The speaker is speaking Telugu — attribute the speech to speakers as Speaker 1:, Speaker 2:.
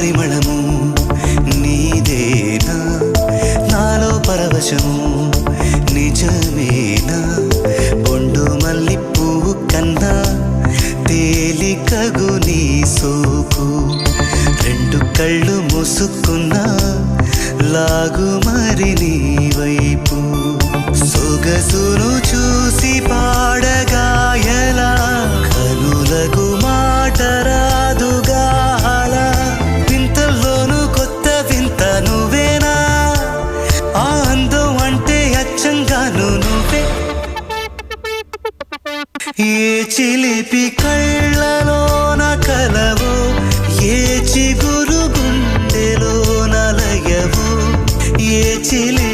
Speaker 1: పరిమళము నీదేనా నాలో పరవశము నిజమేనా బొండు మల్లి పువ్వు కన్నా తేలికగు నీ సోకు రెండు కళ్ళు మూసుకున్నా లాగు మరి నీ వైపు సొగసును చూసి పాడగాయలా కనులకు మాట రాదుగా అలా వింతల్లోనూ కొత్త వింత నువ్వేనా ఆ అందం అంటే అచ్చంగాను నువ్వే ఏ చిలిపి కళ్ళలోన కలవో ఏ చిగురు గుండెలో నలయవో ఏ చిలి